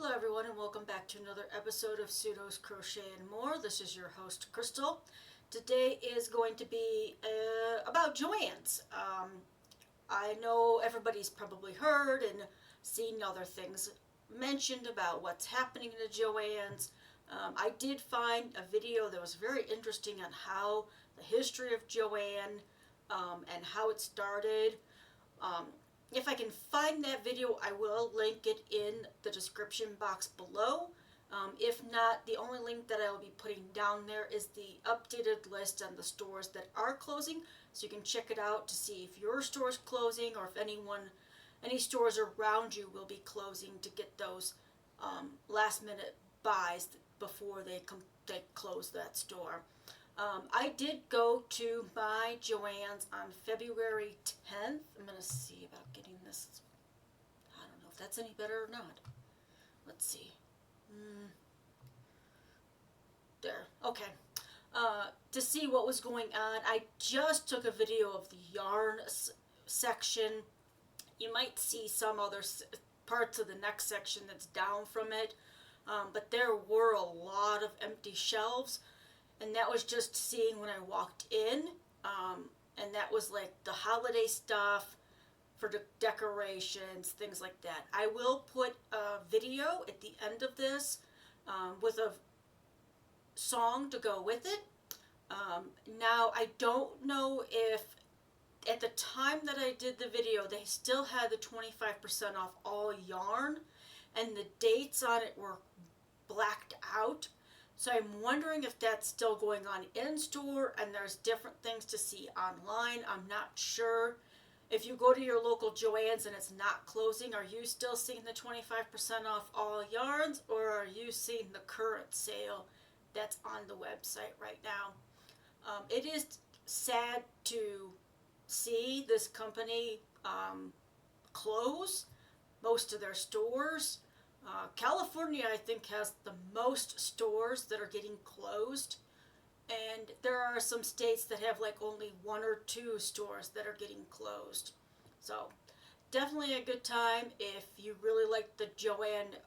Hello everyone and welcome back to another episode of Pseudo's Crochet and More. This is your host Crystal. Today is going to be about JoAnn's. I know everybody's probably heard and seen other things mentioned about what's happening to JoAnn's. I did find a video that was very interesting on how the history of JoAnn and how it started. If I can find that video, I will link it in the description box below. If not, the only link that I will be putting down there is the updated list on the stores that are closing, so you can check it out to see if your store is closing or if any stores around you will be closing to get those last minute buys before they close that store. I did go to my JoAnn's on February 10th. I'm going to see about getting this. I don't know if that's any better or not. Let's see. There. Okay. To see what was going on, I just took a video of the yarn section. You might see some other parts of the next section that's down from it. But there were a lot of empty shelves. And that was just seeing when I walked in, and that was like the holiday stuff for the decorations, things like that. I will put a video at the end of this with a song to go with it. Now, I don't know if at the time that I did the video, they still had the 25% off all yarn, and the dates on it were blacked out. So I'm wondering if that's still going on in store and there's different things to see online. I'm not sure. If you go to your local JoAnn's and it's not closing, are you still seeing the 25% off all yarns, or are you seeing the current sale that's on the website right now? It is sad to see this company close most of their stores. California, I think, has the most stores that are getting closed, and there are some states that have like only 1 or 2 stores that are getting closed. So definitely a good time if you really like the JoAnn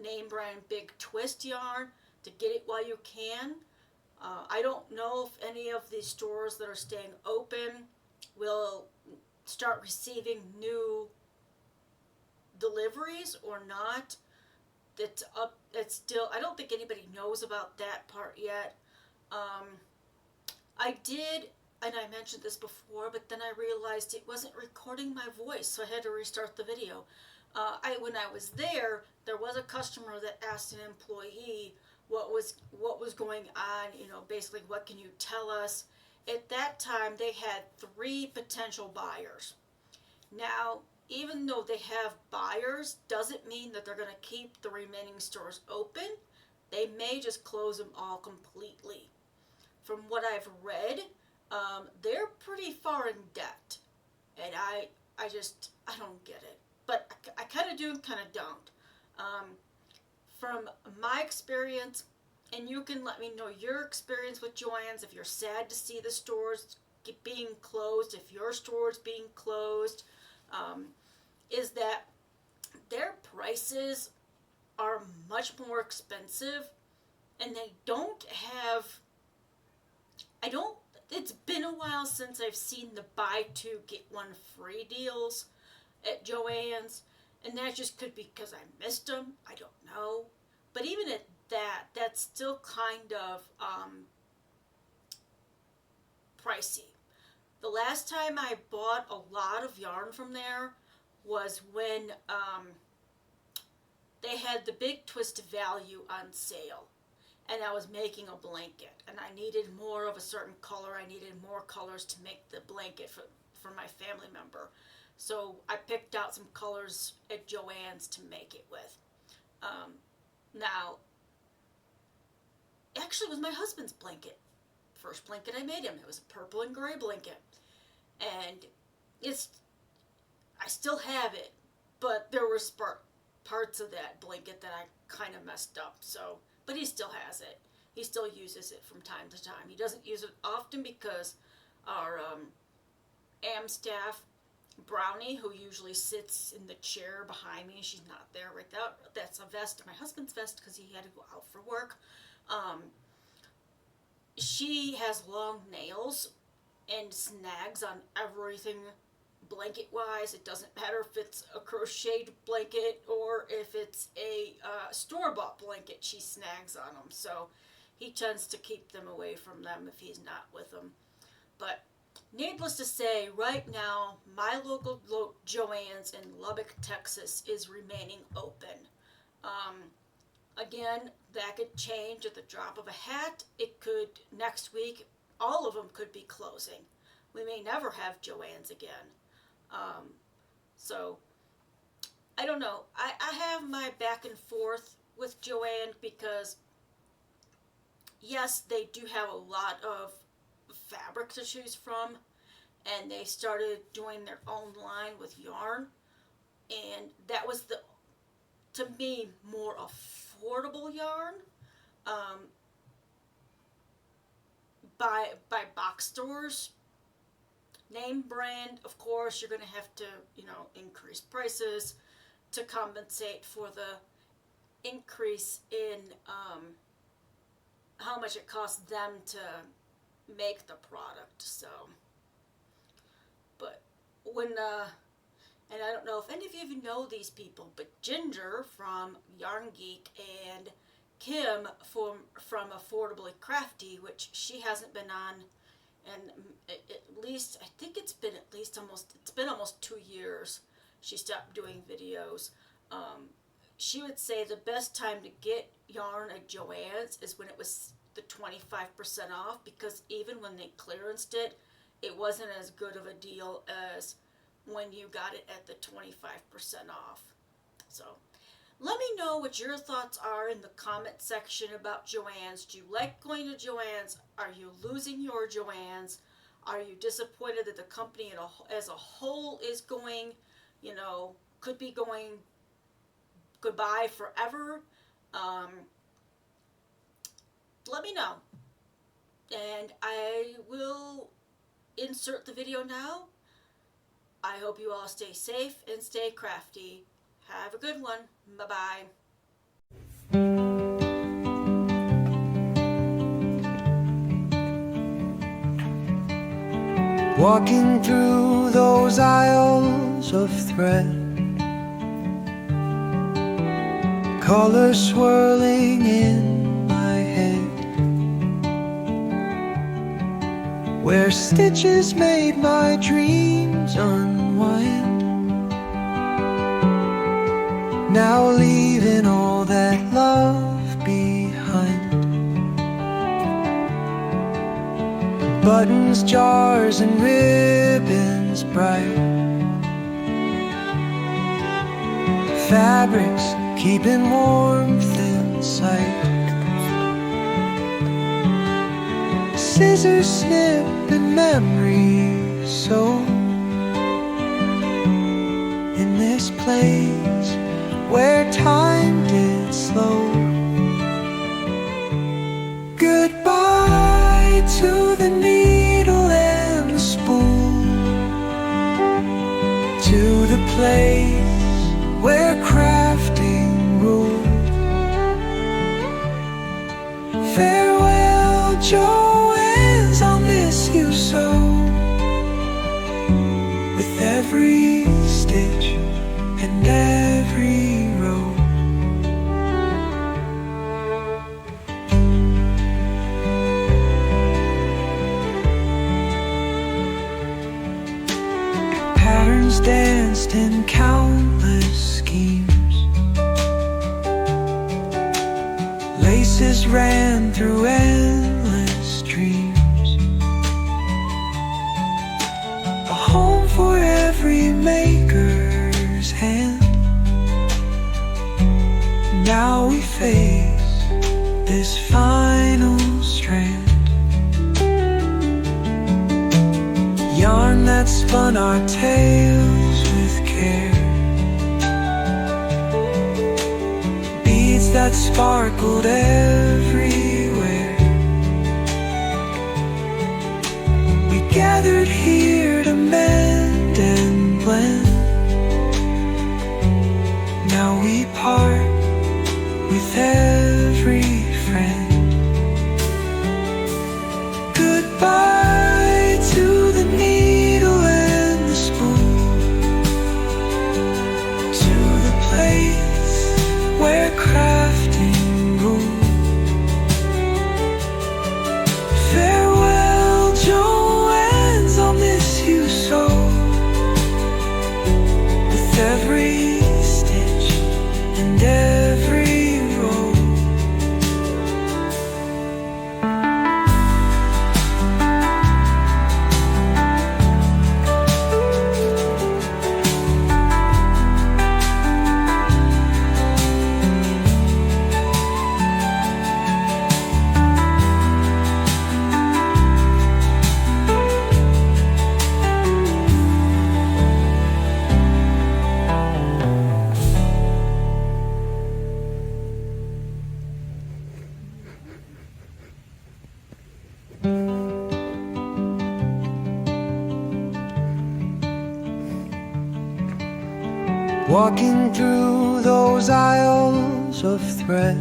name brand Big Twist yarn to get it while you can. I don't know if any of the stores that are staying open will start receiving new deliveries or not. It's still, I don't think anybody knows about that part yet. I did, and I mentioned this before, but then I realized it wasn't recording my voice, so I had to restart the video. When I was there was a customer that asked an employee what was going on, basically what can you tell us. At that time they had 3 potential buyers. Now, even though they have buyers, doesn't mean that they're going to keep the remaining stores open. They may just close them all completely. From what I've read, they're pretty far in debt. And I don't get it. But I kind of do and kind of don't. From my experience, and you can let me know your experience with JoAnn's, if you're sad to see the stores being closed, if your store is being closed, is that their prices are much more expensive, and they don't have, it's been a while since I've seen the buy 2 get 1 free deals at JoAnn's, and that just could be because I missed them, I don't know. But even at that, that's still kind of pricey. The last time I bought a lot of yarn from there was when they had the Big Twist value on sale, and I was making a blanket, and I needed more of a certain color. I needed more colors to make the blanket for my family member. So I picked out some colors at JoAnn's to make it with. Now, actually it was my husband's blanket. First blanket I made him. It was a purple and gray blanket. And I still have it, but there were parts of that blanket that I kind of messed up. So, but he still has it. He still uses it from time to time. He doesn't use it often because our AM staff Brownie, who usually sits in the chair behind me. She's not there right now. That's a vest, my husband's vest, because he had to go out for work. She has long nails and snags on everything blanket wise. It doesn't matter if it's a crocheted blanket or if it's a store-bought blanket, she snags on them. So he tends to keep them away from them if he's not with them. But needless to say, right now my local JoAnn's in Lubbock, Texas is remaining open. Again, that could change at the drop of a hat. It could, next week, all of them could be closing. We may never have JoAnn's again. So, I don't know. I have my back and forth with JoAnn because, yes, they do have a lot of fabric to choose from, and they started doing their own line with yarn, and that was the, to me, more affordable yarn. By box stores, name brand, of course, you're going to have to, increase prices to compensate for the increase in how much it costs them to make the product. So, but when, and I don't know if any of you know these people, but Ginger from Yarn Geek and Kim from Affordably Crafty, which she hasn't been on, and at least, I think it's been almost 2 years she stopped doing videos. She would say the best time to get yarn at JoAnn's is when it was the 25% off, because even when they clearanced it, it wasn't as good of a deal as when you got it at the 25% off. So let me know what your thoughts are in the comment section about JoAnn's. Do you like going to JoAnn's? Are you losing your JoAnn's? Are you disappointed that the company as a whole is going, could be going goodbye forever? Let me know. And I will insert the video now. I hope you all stay safe and stay crafty. Have a good one. Bye-bye. Walking through those aisles of thread, colors swirling in my head, where stitches made my dreams unwind. Now leaving all that love behind. Buttons, jars, and ribbons bright, fabrics keeping warmth in sight. Scissors snip and memories sew in this place where time did slow. Goodbye to the needle and the spool, to the place where crafting ruled. Farewell, JoAnn's, I'll miss you so, with every stitch and every row. Patterns danced in countless schemes, laces ran through endless dreams, a home for every maker's hand. Now we face this final strand, yarn that spun our tales with care, beads that sparkled everywhere. We gathered here to mend and blend, we part with every friend. Goodbye to the needle and the spoon, to the place where crafting grew. Farewell, JoAnn, I'll miss you so, with every stitch and every row. Walking through those aisles of thread,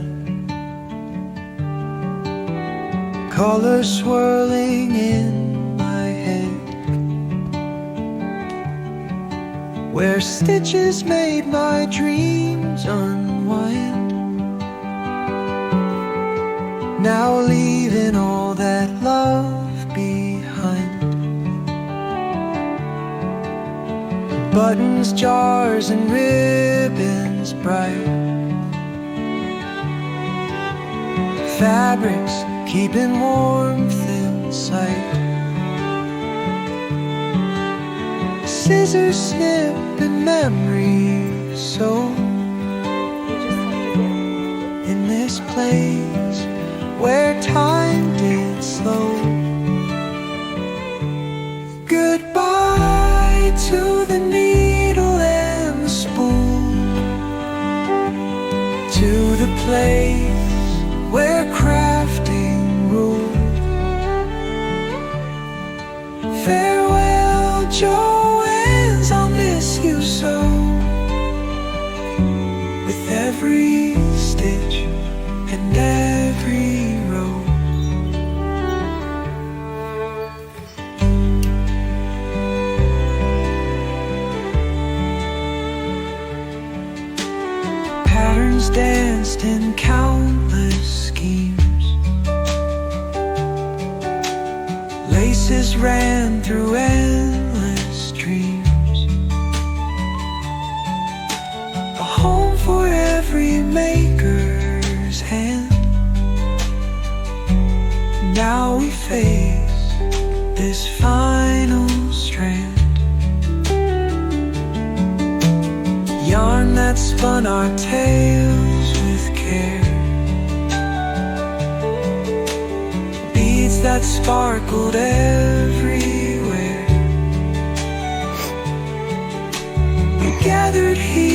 colors swirling in my head, where stitches made my dreams unwind. Now leaving all that love behind. Buttons, jars, and ribbons bright, fabrics keeping warmth in sight. Scissors snip and memories sew in this place where time did slow. Goodbye to the needle and the spoon, to the place where crafting ruled. Farewell, JoAnn, I'll miss you so, with every stitch and every row. Patterns danced in countless schemes, laces ran through endless dreams, a home for every maker's hand. Now we face this final strand, yarn that spun our tales with care, beads that sparkled everywhere. We gathered here